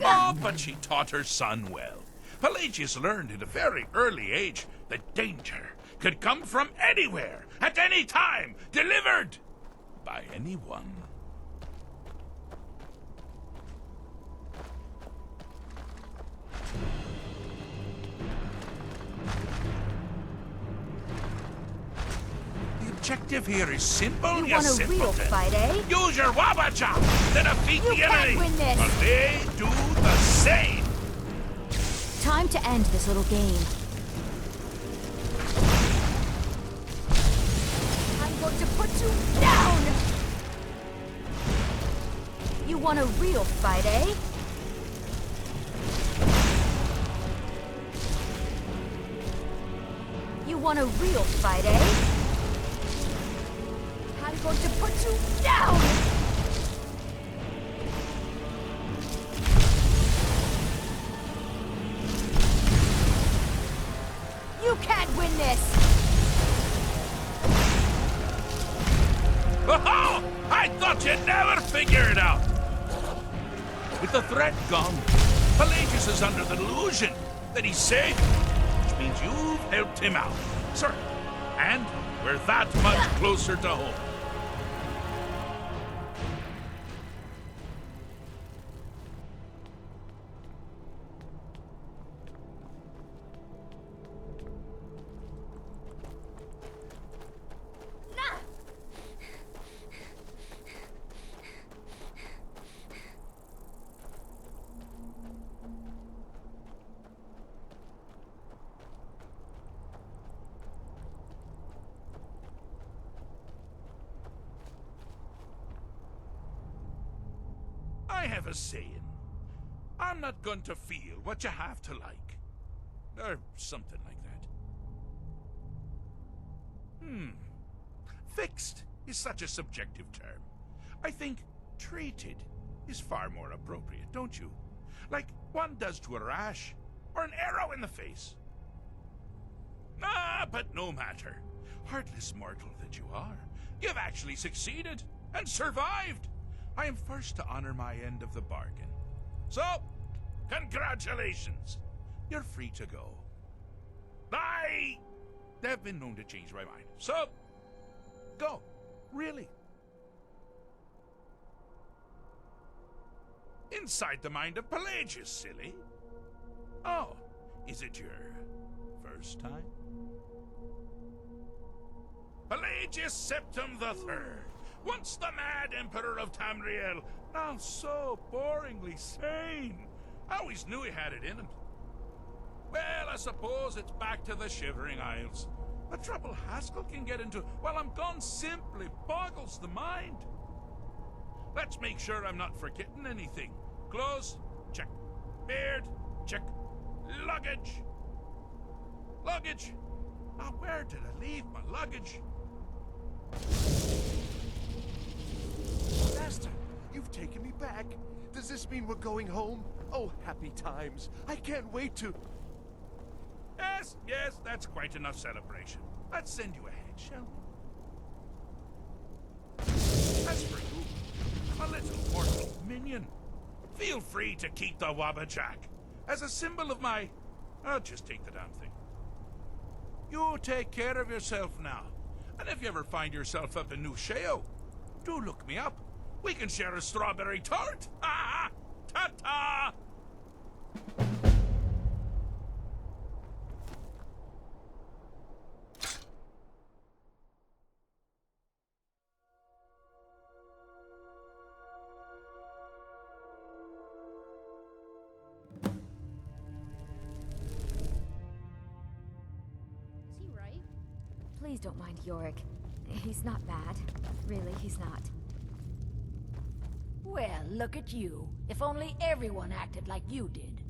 Oh, but she taught her son well. Pelagius learned at a very early age that danger could come from anywhere, at any time, delivered by anyone. The objective here is simple, You want a real simpleton. fight, eh? Use your wabacha to defeat You the can't enemy. win this. But they do the same. Time to end this little game. I'm going to put you down! You want a real fight, eh? You want a real fight, eh? I'm going to put you down! You can't win this! Oh, I thought you'd never figure it out. With the threat gone, Pelagius is under the delusion that he's safe, which means you've helped him out. Sir, and we're that much closer to home. I have a saying. I'm not going to feel what you have to like. Or something like that. Fixed is such a subjective term. I think treated is far more appropriate, don't you? Like one does to a rash or an arrow in the face. Ah, but no matter. Heartless mortal that you are, you've actually succeeded and survived. I am first to honor my end of the bargain. So, congratulations. You're free to go. They've been known to change my mind. So, go. Really. Inside the mind of Pelagius, silly. Oh, is it your first time? Pelagius Septim III, once the mad Emperor of Tamriel, now so boringly sane. I always knew he had it in him. Well, I suppose it's back to the Shivering Isles. The trouble Haskell can get into while I'm gone simply boggles the mind. Let's make sure I'm not forgetting anything. Clothes, check. Beard, check. Luggage. Luggage. Now, where did I leave my luggage? Master, you've taken me back. Does this mean we're going home? Oh, happy times. I can't wait to... Yes, that's quite enough celebration. Let's send you ahead, shall we? As for you, a little mortal minion, feel free to keep the Wabbajack as a symbol of my... I'll just take the damn thing. You take care of yourself now. And if you ever find yourself up in New Sheo, do look me up. We can share a strawberry tart. Ah, ta-ta! Is he right? Please don't mind Yorick. He's not bad. Really, he's not. Well, look at you. If only everyone acted like you did.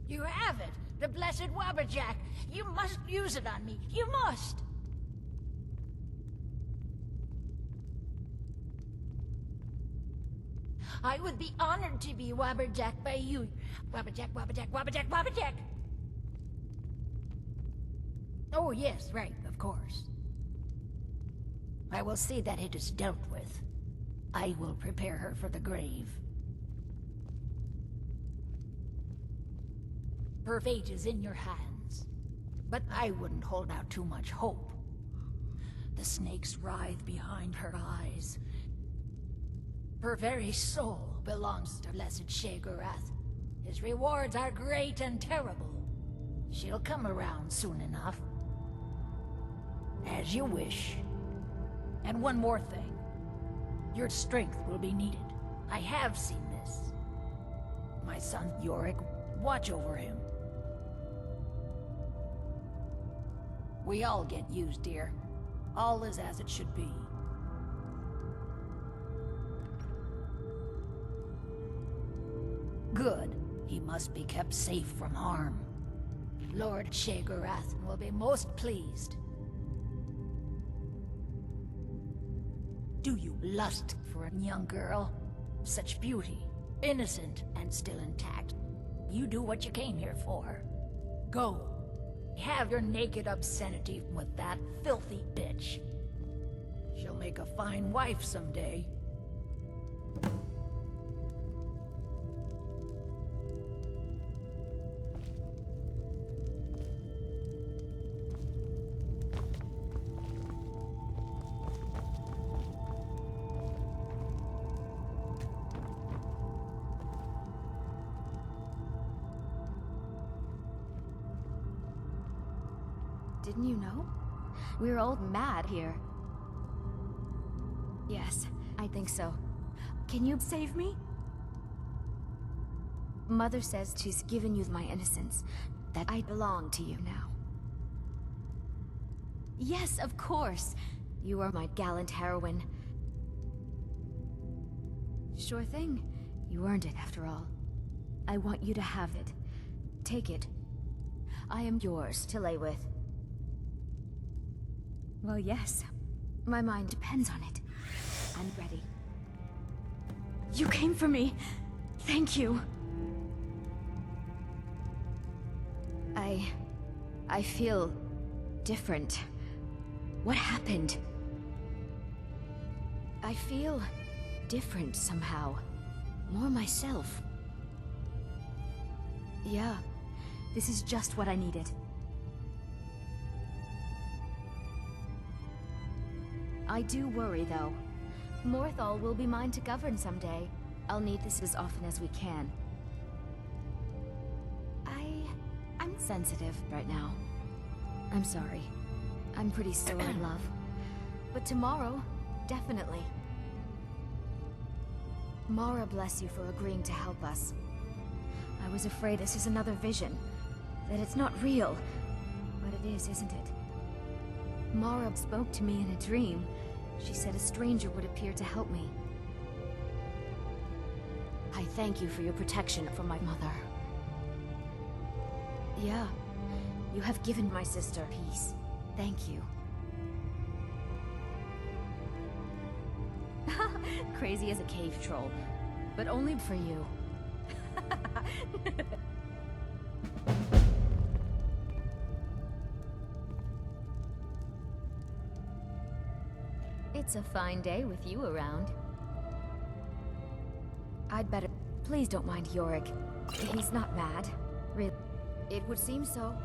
You have it! The blessed Wabbajack! You must use it on me! You must! I would be honored to be Wabbajack by you. Wabbajack, Wabbajack, Wabbajack, Wabbajack! Oh yes, right, of course. I will see that it is dealt with. I will prepare her for the grave. Her fate is in your hands. But I wouldn't hold out too much hope. The snakes writhe behind her eyes. Her very soul belongs to blessed Sheogorath. His rewards are great and terrible. She'll come around soon enough. As you wish. And one more thing. Your strength will be needed. I have seen this. My son Yorick, watch over him. We all get used, dear. All is as it should be. Good. He must be kept safe from harm. Lord Sheogorath will be most pleased. Do you lust for a young girl? Such beauty, innocent and still intact. You do what you came here for. Go. Have your naked obscenity with that filthy bitch. She'll make a fine wife someday. Didn't you know? We're all mad here. Yes, I think so. Can you save me? Mother says she's given you my innocence, that I belong to you now. Yes, of course. You are my gallant heroine. Sure thing. You earned it, after all. I want you to have it. Take it. I am yours to lay with. Well, yes. My mind depends on it. I'm ready. You came for me. Thank you. I feel different. What happened? I feel different somehow. More myself. Yeah, this is just what I needed. I do worry, though. Morthal will be mine to govern someday. I'll need this as often as we can. I'm sensitive right now. I'm sorry. I'm pretty sore in love. But tomorrow, definitely. Mara bless you for agreeing to help us. I was afraid this is another vision. That it's not real. But it is, isn't it? Mara spoke to me in a dream. She said a stranger would appear to help me. I thank you for your protection from my mother. Yeah, you have given my sister peace. Thank you. Crazy as a cave troll, but only for you. It's a fine day with you around. I'd better... Please don't mind Yorick. He's not mad. Really. It would seem so.